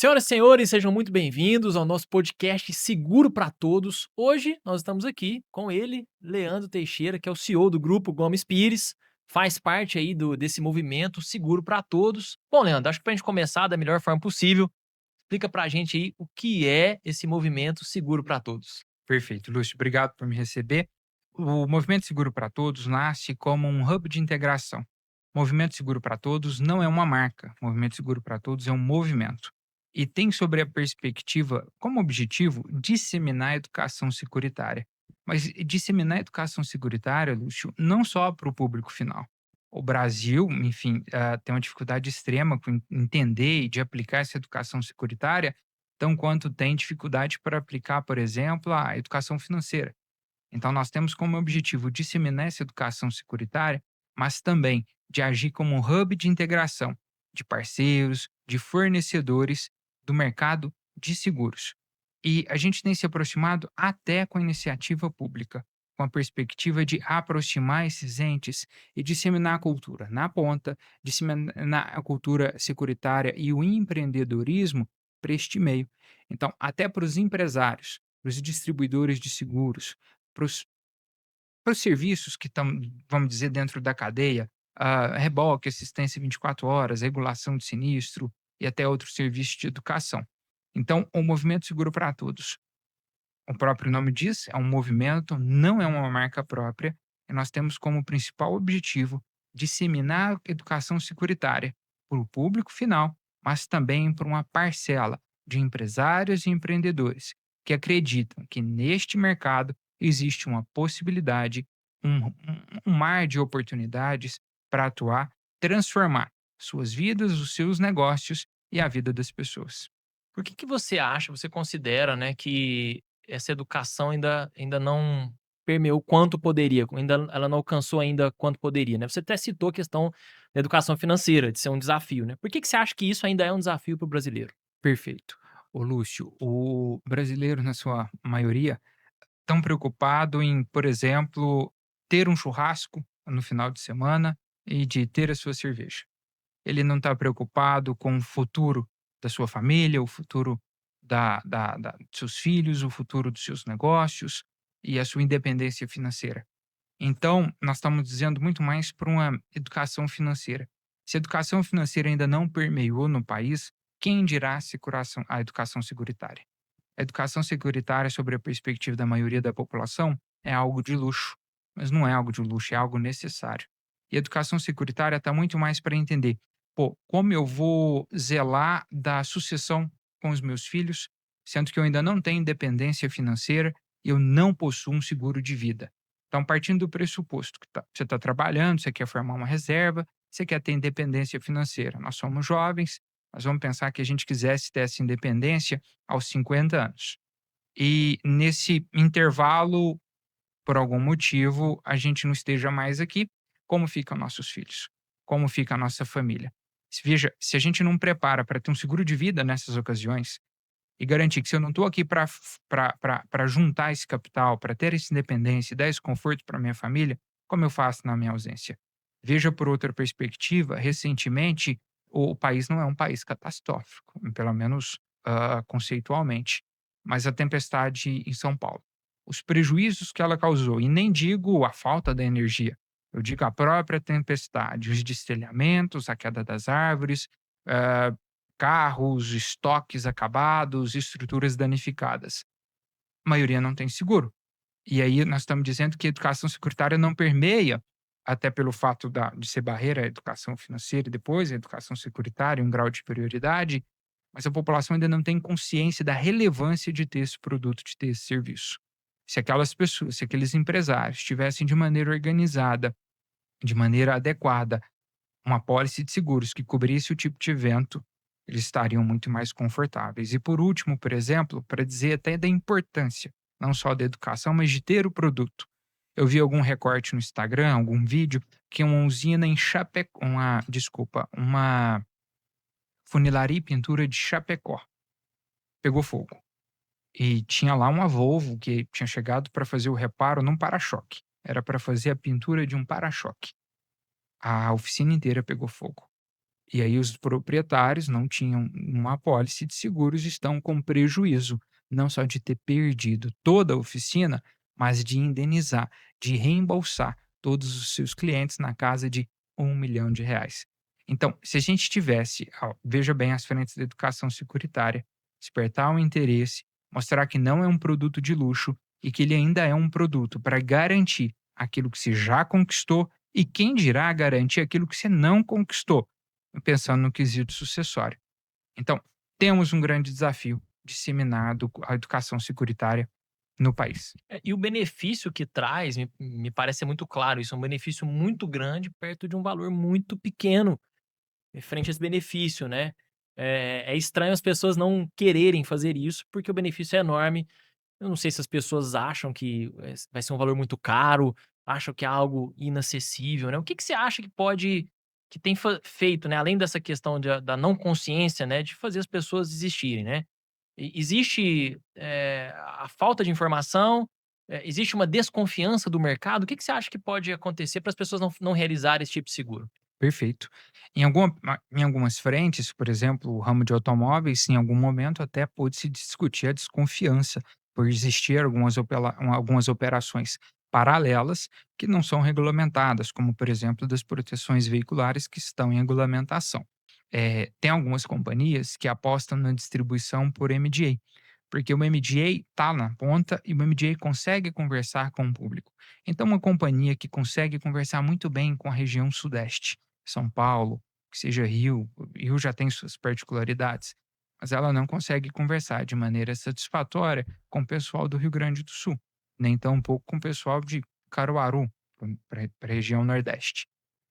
Senhoras e senhores, sejam muito bem-vindos ao nosso podcast Seguro para Todos. Hoje nós estamos aqui com ele, Leandro Teixeira, que é o CEO do Grupo Gomes Pires, faz parte aí desse movimento Seguro para Todos. Bom, Leandro, acho que para a gente começar da melhor forma possível, explica para a gente aí o que é esse movimento Seguro para Todos. Perfeito, Lúcio, obrigado por me receber. O Movimento Seguro para Todos nasce como um hub de integração. Movimento Seguro para Todos não é uma marca, Movimento Seguro para Todos é um movimento. E tem sobre a perspectiva, como objetivo, disseminar a educação securitária. Mas disseminar a educação securitária, Lúcio, não só para o público final. O Brasil, enfim, tem uma dificuldade extrema com entender e de aplicar essa educação securitária, tão quanto tem dificuldade para aplicar, por exemplo, a educação financeira. Então, nós temos como objetivo disseminar essa educação securitária, mas também de agir como um hub de integração de parceiros, de fornecedores do mercado de seguros. E a gente tem se aproximado até com a iniciativa pública, com a perspectiva de aproximar esses entes e disseminar a cultura na ponta, disseminar a cultura securitária e o empreendedorismo para este meio. Então, até para os empresários, para os distribuidores de seguros, para os serviços que estão, vamos dizer, dentro da cadeia, reboque, assistência 24 horas, regulação de sinistro e até outros serviços de educação. Então, o Movimento Seguro para Todos, o próprio nome diz, é um movimento, não é uma marca própria, e nós temos como principal objetivo disseminar a educação securitária para o público final, mas também para uma parcela de empresários e empreendedores que acreditam que neste mercado existe uma possibilidade, um mar de oportunidades para atuar, transformar suas vidas, os seus negócios e a vida das pessoas. Por que você acha, você considera, né, que essa educação ainda não permeou quanto poderia, ainda ela não alcançou ainda quanto poderia, né? Você até citou a questão da educação financeira, de ser um desafio, né? Por que você acha que isso ainda é um desafio para o brasileiro? Perfeito. Ô Lúcio, o brasileiro, na sua maioria, tão preocupado em, por exemplo, ter um churrasco no final de semana e de ter a sua cerveja. Ele não está preocupado com o futuro da sua família, o futuro dos seus filhos, o futuro dos seus negócios e a sua independência financeira. Então, nós estamos dizendo muito mais para uma educação financeira. Se a educação financeira ainda não permeou no país, quem dirá a educação securitária? A educação securitária, sobre a perspectiva da maioria da população, é algo de luxo, mas não é algo de luxo, é algo necessário. E a educação securitária está muito mais para entender, pô, como eu vou zelar da sucessão com os meus filhos, sendo que eu ainda não tenho independência financeira e eu não possuo um seguro de vida. Então, partindo do pressuposto que você está trabalhando, você quer formar uma reserva, você quer ter independência financeira. Nós somos jovens, nós vamos pensar que a gente quisesse ter essa independência aos 50 anos. E nesse intervalo, por algum motivo, a gente não esteja mais aqui, como ficam nossos filhos? Como fica a nossa família? Veja, se a gente não prepara para ter um seguro de vida nessas ocasiões e garantir que se eu não estou aqui para juntar esse capital, para ter essa independência e dar esse conforto para minha família, como eu faço na minha ausência? Veja por outra perspectiva, recentemente, o país não é um país catastrófico, pelo menos conceitualmente, mas a tempestade em São Paulo. Os prejuízos que ela causou, e nem digo a falta da energia, eu digo a própria tempestade, os destelhamentos, a queda das árvores, ah, carros, estoques acabados, estruturas danificadas. A maioria não tem seguro. E aí nós estamos dizendo que a educação securitária não permeia, até pelo fato de ser barreira à educação financeira e depois a educação securitária, um grau de prioridade, mas a população ainda não tem consciência da relevância de ter esse produto, de ter esse serviço. Se aquelas pessoas, se aqueles empresários tivessem de maneira organizada, de maneira adequada, uma apólice de seguros que cobrisse o tipo de evento, eles estariam muito mais confortáveis. E por último, por exemplo, para dizer até da importância, não só da educação, mas de ter o produto. Eu vi algum recorte no Instagram, algum vídeo, que uma usina em Chapecó, uma funilaria e pintura de Chapecó pegou fogo. E tinha lá uma Volvo que tinha chegado para fazer o reparo num para-choque. Era para fazer a pintura de um para-choque. A oficina inteira pegou fogo. E aí os proprietários não tinham uma apólice de seguros, estão com prejuízo, não só de ter perdido toda a oficina, mas de indenizar, de reembolsar todos os seus clientes na casa de R$ 1 milhão. Então, se a gente tivesse, veja bem as frentes da educação securitária, despertar o interesse, mostrar que não é um produto de luxo e que ele ainda é um produto para garantir aquilo que se já conquistou e quem dirá garantir aquilo que você não conquistou, pensando no quesito sucessório. Então, temos um grande desafio: disseminar a educação securitária no país. E o benefício que traz, me parece ser muito claro, isso é um benefício muito grande perto de um valor muito pequeno, frente a esse benefício, né. É estranho as pessoas não quererem fazer isso, porque o benefício é enorme. Eu não sei se as pessoas acham que, vai ser um valor muito caro, acham que é algo inacessível, né. O que que você acha que pode que tem feito, né, além dessa questão da não consciência, né, de fazer as pessoas desistirem, né. Existe, a falta de informação, existe uma desconfiança do mercado? O que que você acha que pode acontecer para as pessoas não realizarem esse tipo de seguro? Perfeito. Em algumas frentes, por exemplo, o ramo de automóveis, em algum momento até pôde se discutir a desconfiança por existir algumas operações paralelas que não são regulamentadas, como, por exemplo, das proteções veiculares que estão em regulamentação. Tem algumas companhias que apostam na distribuição por MGA, porque o MGA está na ponta e o MGA consegue conversar com o público. Então, uma companhia que consegue conversar muito bem com a região sudeste, São Paulo, que seja Rio, Rio já tem suas particularidades, mas ela não consegue conversar de maneira satisfatória com o pessoal do Rio Grande do Sul, nem tampouco com o pessoal de Caruaru, para a região Nordeste.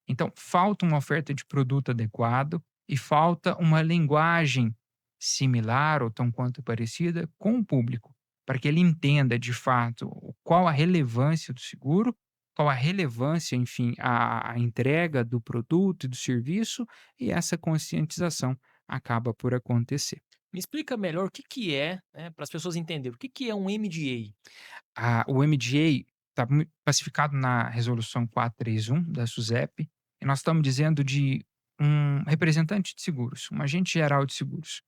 Então, falta uma oferta de produto adequado e falta uma linguagem similar ou tão quanto parecida com o público, para que ele entenda de fato qual a relevância do seguro, qual a relevância, enfim, a entrega do produto e do serviço, e essa conscientização acaba por acontecer. Me explica melhor o que que é, né, para as pessoas entenderem, o que que é um MDA? O MDA está pacificado na resolução 431 da SUSEP, e nós estamos dizendo de um representante de seguros, um agente geral de seguros.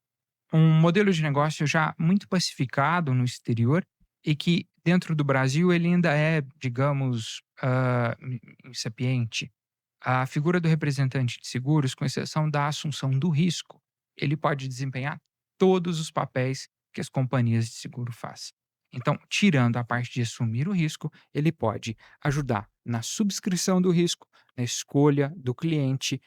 Um modelo de negócio já muito pacificado no exterior e que dentro do Brasil ele ainda é, digamos, incipiente. A figura do representante de seguros, com exceção da assunção do risco, ele pode desempenhar todos os papéis que as companhias de seguro fazem. Então, tirando a parte de assumir o risco, ele pode ajudar na subscrição do risco, na escolha do cliente,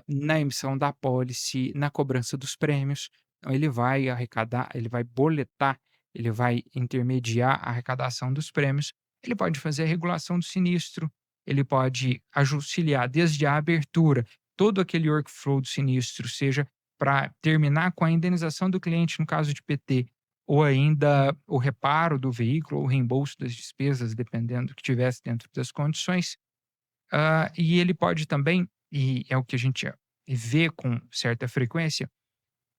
na emissão da apólice, na cobrança dos prêmios. Então, ele vai arrecadar, ele vai boletar, ele vai intermediar a arrecadação dos prêmios, ele pode fazer a regulação do sinistro, ele pode auxiliar desde a abertura, todo aquele workflow do sinistro, seja para terminar com a indenização do cliente no caso de PT, ou ainda o reparo do veículo ou o reembolso das despesas, dependendo do que tivesse dentro das condições. E ele pode também, e é o que a gente vê com certa frequência,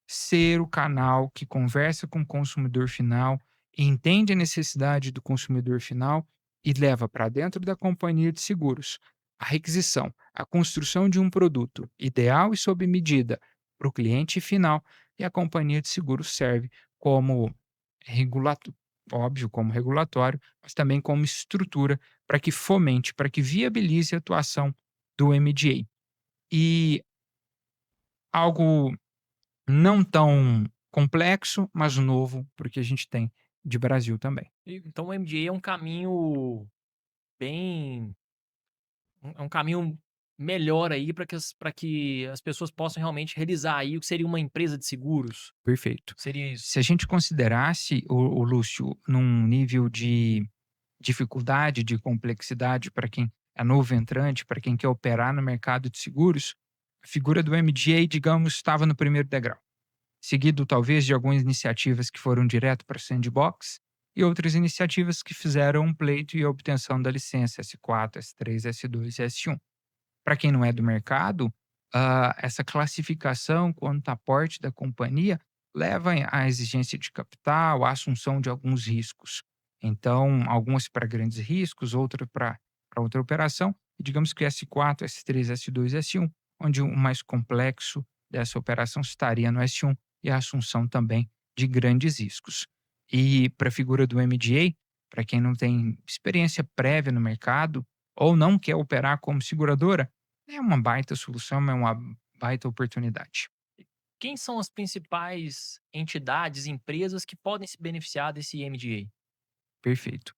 ser o canal que conversa com o consumidor final, entende a necessidade do consumidor final e leva para dentro da companhia de seguros a requisição, a construção de um produto ideal e sob medida para o cliente final, e a companhia de seguros serve como regulatório, óbvio, como regulatório, mas também como estrutura para que fomente, para que viabilize a atuação do MGA. E algo não tão complexo, mas novo, porque a gente tem de Brasil também. Então o MDA é um caminho bem é um caminho melhor aí para que as pessoas possam realmente realizar aí o que seria uma empresa de seguros, Perfeito. seria isso? Se a gente considerasse, o Lúcio, num nível de dificuldade, de complexidade para quem é novo entrante, para quem quer operar no mercado de seguros, a figura do MGA, digamos, estava no primeiro degrau, seguido talvez de algumas iniciativas que foram direto para sandbox e outras iniciativas que fizeram um pleito e a obtenção da licença S4, S3, S2 e S1. Para quem não é do mercado, essa classificação quanto a porte da companhia leva à exigência de capital, à assunção de alguns riscos. Então, algumas para grandes riscos, outra para outra operação. E digamos que S4, S3, S2 e S1 onde o mais complexo dessa operação estaria no S1 e a assunção também de grandes riscos. E para a figura do MGA, para quem não tem experiência prévia no mercado ou não quer operar como seguradora, é uma baita solução, é uma baita oportunidade. Quem são as principais entidades, empresas que podem se beneficiar desse MGA? Perfeito.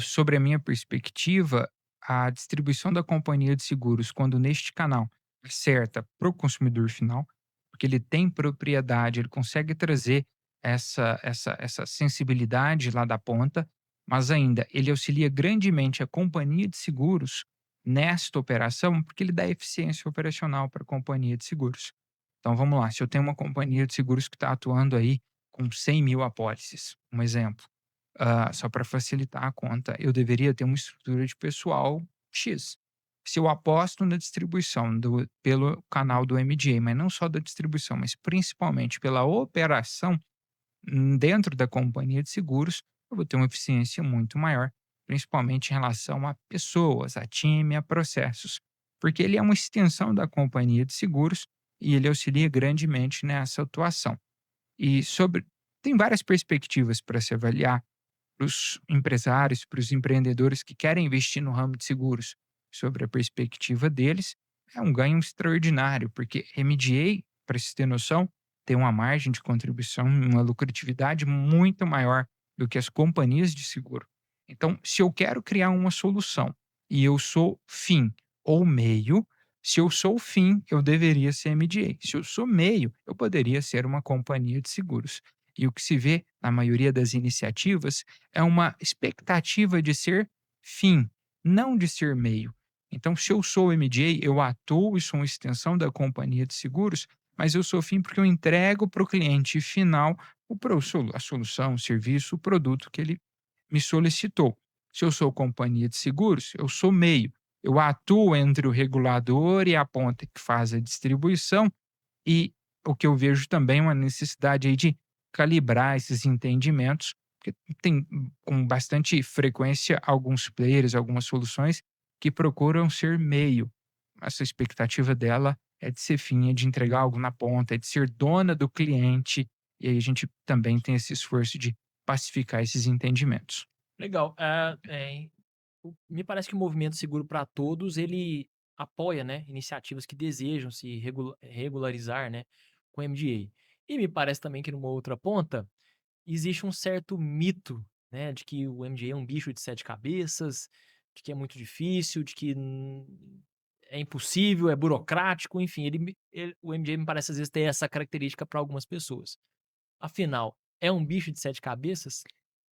Sobre a minha perspectiva, a distribuição da companhia de seguros, quando neste canal é certa para o consumidor final, porque ele tem propriedade, ele consegue trazer essa sensibilidade lá da ponta, mas ainda ele auxilia grandemente a companhia de seguros nesta operação, porque ele dá eficiência operacional para a companhia de seguros. Então vamos lá, se eu tenho uma companhia de seguros que está atuando aí com 100.000 apólices, um exemplo. Só para facilitar a conta, eu deveria ter uma estrutura de pessoal X. Se eu aposto na distribuição pelo canal do MGA, mas não só da distribuição, mas principalmente pela operação dentro da companhia de seguros, eu vou ter uma eficiência muito maior, principalmente em relação a pessoas, a time, a processos, porque ele é uma extensão da companhia de seguros e ele auxilia grandemente nessa atuação. E tem várias perspectivas para se avaliar para os empresários, para os empreendedores que querem investir no ramo de seguros, sobre a perspectiva deles, é um ganho extraordinário, porque MGA, para se ter noção, tem uma margem de contribuição, uma lucratividade muito maior do que as companhias de seguro. Então, se eu quero criar uma solução e eu sou fim ou meio, se eu sou fim, eu deveria ser MGA. Se eu sou meio, eu poderia ser uma companhia de seguros. E o que se vê na maioria das iniciativas é uma expectativa de ser fim, não de ser meio. Então, se eu sou MJ, eu atuo e sou uma extensão da companhia de seguros, mas eu sou fim porque eu entrego para o cliente final a solução, o serviço, o produto que ele me solicitou. Se eu sou companhia de seguros, eu sou meio. Eu atuo entre o regulador e a ponta que faz a distribuição e o que eu vejo também é uma necessidade aí de calibrar esses entendimentos, porque tem com bastante frequência alguns players, algumas soluções que procuram ser meio. Essa expectativa dela é de ser fim, é de entregar algo na ponta, é de ser dona do cliente, e aí a gente também tem esse esforço de pacificar esses entendimentos. Legal. Me parece que o movimento Seguro para Todos, ele apoia, né, iniciativas que desejam se regularizar, né, com MGA. E me parece também que numa outra ponta, existe um certo mito, né, de que o MGA é um bicho de 7 cabeças, de que é muito difícil, de que é impossível, é burocrático, enfim, o MGA me parece às vezes ter essa característica para algumas pessoas. Afinal, é um bicho de 7 cabeças?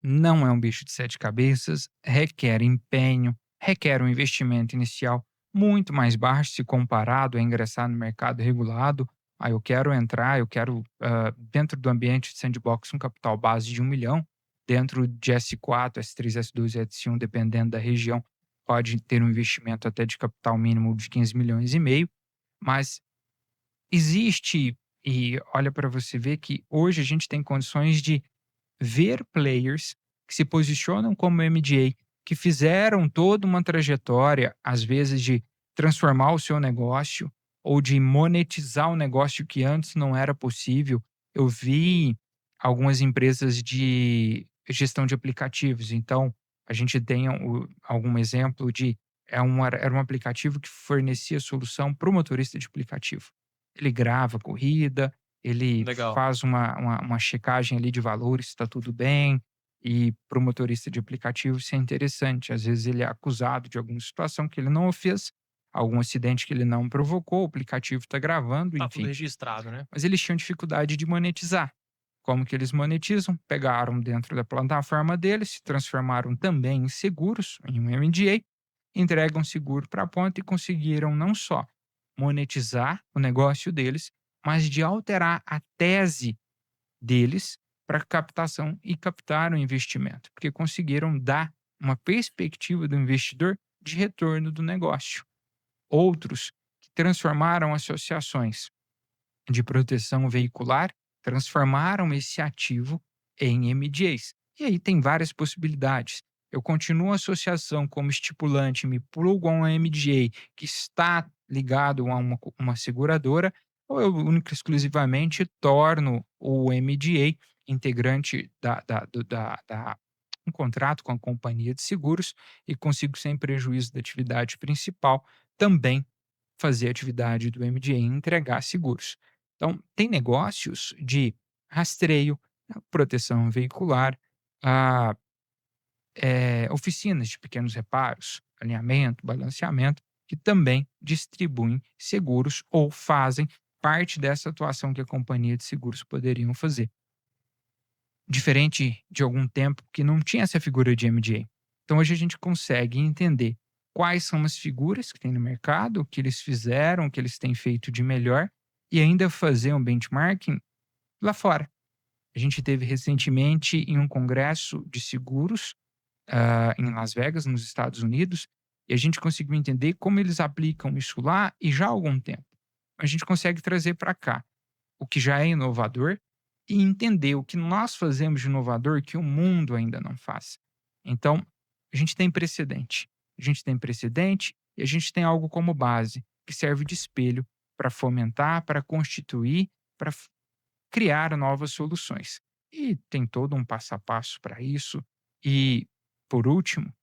Não é um bicho de 7 cabeças, requer empenho, requer um investimento inicial muito mais baixo se comparado a ingressar no mercado regulado. Eu quero entrar, eu quero, dentro do ambiente de sandbox, um capital base de 1.000.000, dentro de S4, S3, S2 e S1, dependendo da região, pode ter um investimento até de capital mínimo de 15.500.000, mas existe, e olha para você ver que hoje a gente tem condições de ver players que se posicionam como MGA, que fizeram toda uma trajetória, às vezes, de transformar o seu negócio ou de monetizar o negócio que antes não era possível. Eu vi algumas empresas de gestão de aplicativos. Então, a gente tem algum exemplo de era um aplicativo que fornecia solução para o motorista de aplicativo. Ele grava a corrida, ele Legal. faz uma checagem ali de valores, está tudo bem, e para o motorista de aplicativo isso é interessante. Às vezes ele é acusado de alguma situação que ele não fez, algum acidente que ele não provocou, o aplicativo está gravando, Tá tudo enfim. registrado, né? Mas eles tinham dificuldade de monetizar. Como que eles monetizam? Pegaram dentro da plataforma deles, se transformaram também em seguros, em um MGA, entregam seguro para a ponta e conseguiram não só monetizar o negócio deles, mas de alterar a tese deles para captação e captar o investimento, porque conseguiram dar uma perspectiva do investidor de retorno do negócio. Outros que transformaram associações de proteção veicular, transformaram esse ativo em MGAs. E aí tem várias possibilidades. Eu continuo a associação como estipulante, me plugo a um MGA que está ligado a uma seguradora, ou eu única e exclusivamente torno o MGA integrante da um contrato com a companhia de seguros e consigo, sem prejuízo da atividade principal, também fazer a atividade do MGA e entregar seguros. Então, tem negócios de rastreio, proteção veicular, ah, oficinas de pequenos reparos, alinhamento, balanceamento, que também distribuem seguros ou fazem parte dessa atuação que a companhia de seguros poderiam fazer. Diferente de algum tempo que não tinha essa figura de MGA. Então hoje a gente consegue entender quais são as figuras que tem no mercado, o que eles fizeram, o que eles têm feito de melhor e ainda fazer um benchmarking lá fora. A gente teve recentemente em um congresso de seguros, em Las Vegas, nos Estados Unidos, e a gente conseguiu entender como eles aplicam isso lá e já há algum tempo. A gente consegue trazer para cá o que já é inovador e entender o que nós fazemos de inovador que o mundo ainda não faz. Então, a gente tem precedente. A gente tem precedente e a gente tem algo como base, que serve de espelho para fomentar, para constituir, para criar novas soluções. E tem todo um passo a passo para isso. E, por último,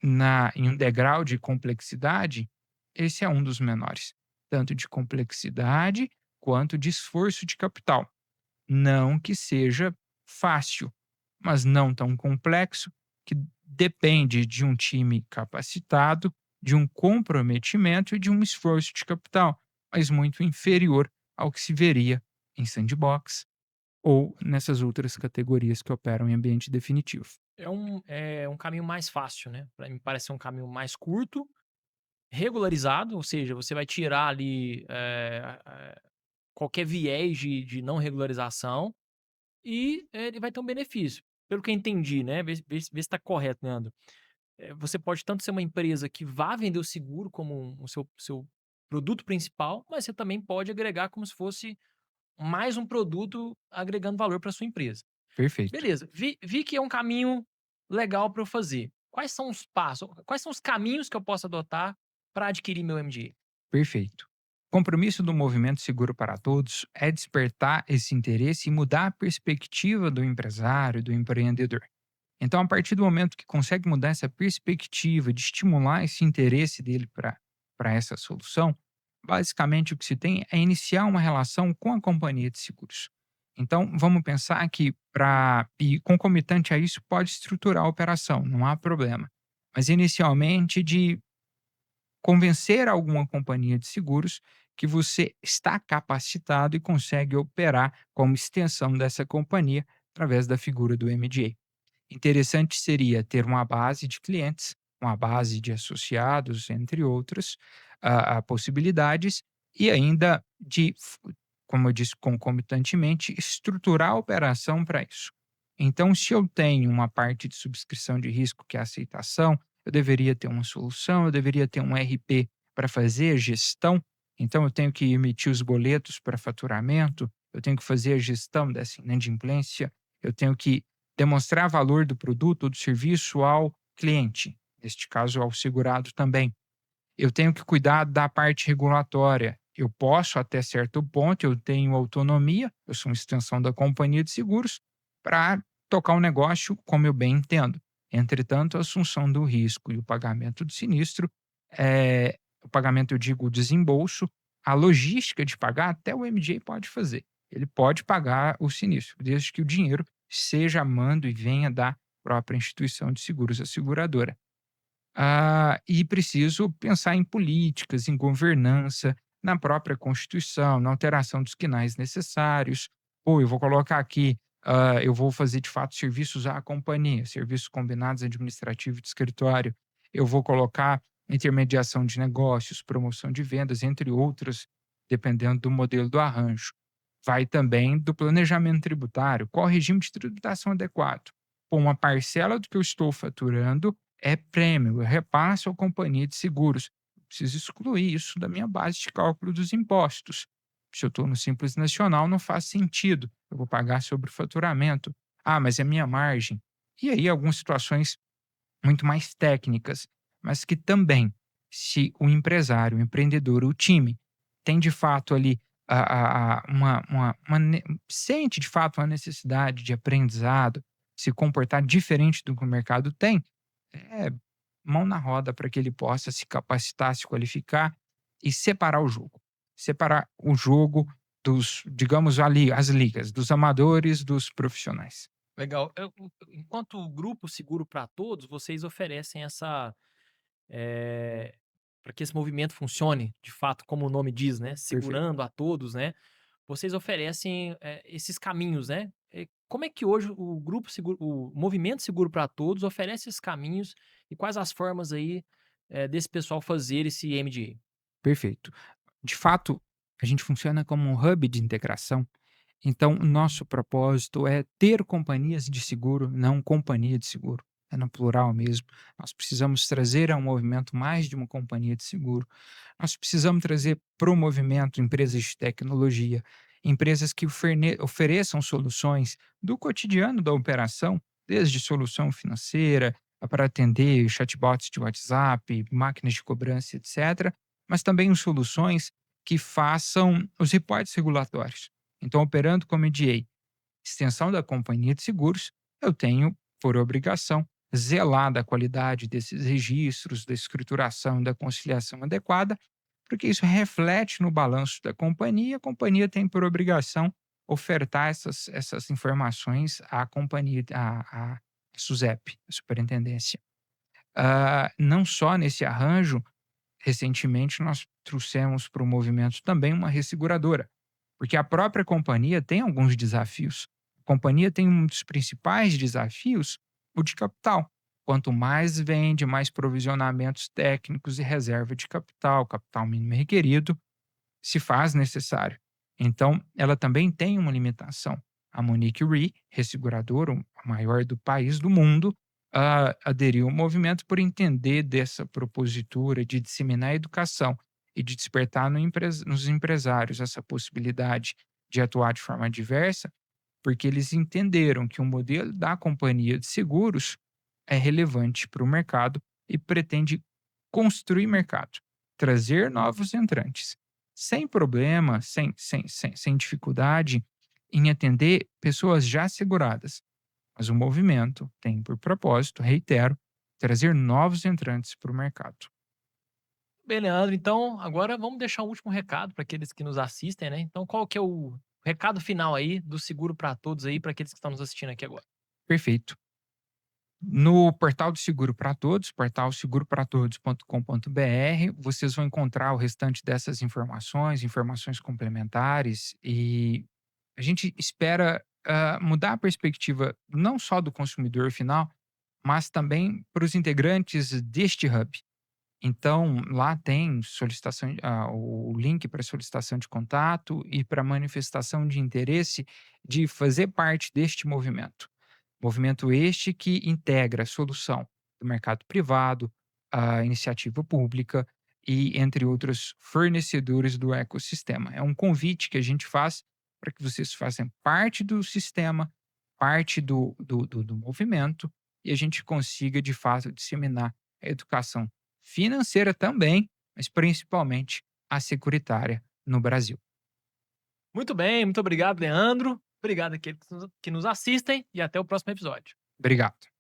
em um degrau de complexidade, esse é um dos menores, tanto de complexidade quanto de esforço de capital. Não que seja fácil, mas não tão complexo, que depende de um time capacitado, de um comprometimento e de um esforço de capital, mas muito inferior ao que se veria em sandbox ou nessas outras categorias que operam em ambiente definitivo. É um caminho mais fácil, né? Pra mim parece ser um caminho mais curto, regularizado, ou seja, você vai tirar ali, qualquer viés de não regularização e ele vai ter um benefício. Pelo que eu entendi, né, vê se tá correto, Leandro. Você pode tanto ser uma empresa que vá vender o seguro como o seu produto principal, mas você também pode agregar como se fosse mais um produto agregando valor para sua empresa. Perfeito. Beleza, vi que é um caminho legal para eu fazer. Quais são os passos, quais são os caminhos que eu posso adotar para adquirir meu MGA? Perfeito. O compromisso do movimento Seguro para Todos é despertar esse interesse e mudar a perspectiva do empresário, do empreendedor. Então, a partir do momento que consegue mudar essa perspectiva, de estimular esse interesse dele para essa solução, basicamente o que se tem é iniciar uma relação com a companhia de seguros. Então, vamos pensar que, e concomitante a isso, pode estruturar a operação, não há problema. Mas inicialmente de convencer alguma companhia de seguros que você está capacitado e consegue operar como extensão dessa companhia através da figura do MGA. Interessante seria ter uma base de clientes, uma base de associados, entre outras possibilidades, e ainda como eu disse, concomitantemente, estruturar a operação para isso. Então, se eu tenho uma parte de subscrição de risco, que é a aceitação, eu deveria ter uma solução, eu deveria ter um RP para fazer a gestão. Então, eu tenho que emitir os boletos para faturamento, eu tenho que fazer a gestão dessa inadimplência, eu tenho que demonstrar valor do produto ou do serviço ao cliente, neste caso ao segurado também. Eu tenho que cuidar da parte regulatória. Eu posso, até certo ponto, eu tenho autonomia, eu sou uma extensão da companhia de seguros, para tocar o negócio como eu bem entendo. Entretanto, a assunção do risco e o pagamento do sinistro, o pagamento, eu digo, o desembolso, a logística de pagar, até o MJ pode fazer. Ele pode pagar o sinistro, desde que o dinheiro seja mando e venha da própria instituição de seguros, a seguradora. E preciso pensar em políticas, em governança, na própria Constituição, na alteração dos quinais necessários. Ou eu vou colocar aqui, eu vou fazer de fato serviços à companhia, serviços combinados administrativo de escritório. Eu vou colocar intermediação de negócios, promoção de vendas, entre outras, dependendo do modelo do arranjo. Vai também do planejamento tributário, qual o regime de tributação adequado. Pô, uma parcela do que eu estou faturando é prêmio, eu repasso à companhia de seguros. Preciso excluir isso da minha base de cálculo dos impostos. Se eu estou no Simples Nacional, não faz sentido. Eu vou pagar sobre o faturamento. Ah, mas é minha margem. E aí, algumas situações muito mais técnicas, mas que também se o empresário, o empreendedor, o time tem de fato ali sente de fato uma necessidade de aprendizado, se comportar diferente do que o mercado tem, é mão na roda para que ele possa se capacitar, se qualificar e separar o jogo. Separar o jogo dos, digamos, ali, as ligas, dos amadores dos profissionais. Legal. Enquanto grupo seguro para todos, vocês oferecem essa, para que esse movimento funcione, de fato, como o nome diz, né, Perfeito. segurando a todos, né, vocês oferecem, esses caminhos, né. Como é que hoje o movimento seguro para todos oferece esses caminhos e quais as formas aí, desse pessoal fazer esse MDA? Perfeito. De fato, a gente funciona como um hub de integração. Então, o nosso propósito é ter companhias de seguro, não companhia de seguro. É no plural mesmo. Nós precisamos trazer ao movimento mais de uma companhia de seguro. Nós precisamos trazer para o movimento empresas de tecnologia, empresas que ofereçam soluções do cotidiano da operação, desde solução financeira, para atender chatbots de WhatsApp, máquinas de cobrança, etc., mas também soluções que façam os reportes regulatórios. Então, operando como EDA, extensão da companhia de seguros, eu tenho, por obrigação, zelar da qualidade desses registros, da escrituração, da conciliação adequada, porque isso reflete no balanço da companhia, e a companhia tem por obrigação ofertar essas informações à companhia, à SUSEP, a superintendência. Não só nesse arranjo, recentemente nós trouxemos para o movimento também uma resseguradora, porque a própria companhia tem alguns desafios. A companhia tem um dos principais desafios, o de capital. Quanto mais vende, mais provisionamentos técnicos e reserva de capital, capital mínimo requerido, se faz necessário. Então, ela também tem uma limitação. A Monique Re, resseguradora, a maior do país, do mundo, aderiu ao movimento por entender dessa propositura de disseminar a educação e de despertar nos empresários essa possibilidade de atuar de forma diversa, porque eles entenderam que o modelo da companhia de seguros é relevante para o mercado e pretende construir mercado, trazer novos entrantes, sem problema, sem dificuldade em atender pessoas já seguradas. Mas o movimento tem por propósito, reitero, trazer novos entrantes para o mercado. Bem, Leandro, então agora vamos deixar um último recado para aqueles que nos assistem, né. Então qual que é o recado final aí do seguro para todos aí, para aqueles que estão nos assistindo aqui agora? Perfeito. No portal do Seguro para Todos, portal seguropratodos.com.br, vocês vão encontrar o restante dessas informações, informações complementares, e a gente espera mudar a perspectiva não só do consumidor final, mas também para os integrantes deste hub. Então, lá tem o link para solicitação de contato e para manifestação de interesse de fazer parte deste movimento. Movimento este que integra a solução do mercado privado, a iniciativa pública e entre outros fornecedores do ecossistema. É um convite que a gente faz para que vocês façam parte do sistema, parte do movimento, e a gente consiga, de fato, disseminar a educação financeira também, mas principalmente a securitária no Brasil. Muito bem, muito obrigado, Leandro. Obrigado àqueles que nos assistem e até o próximo episódio. Obrigado.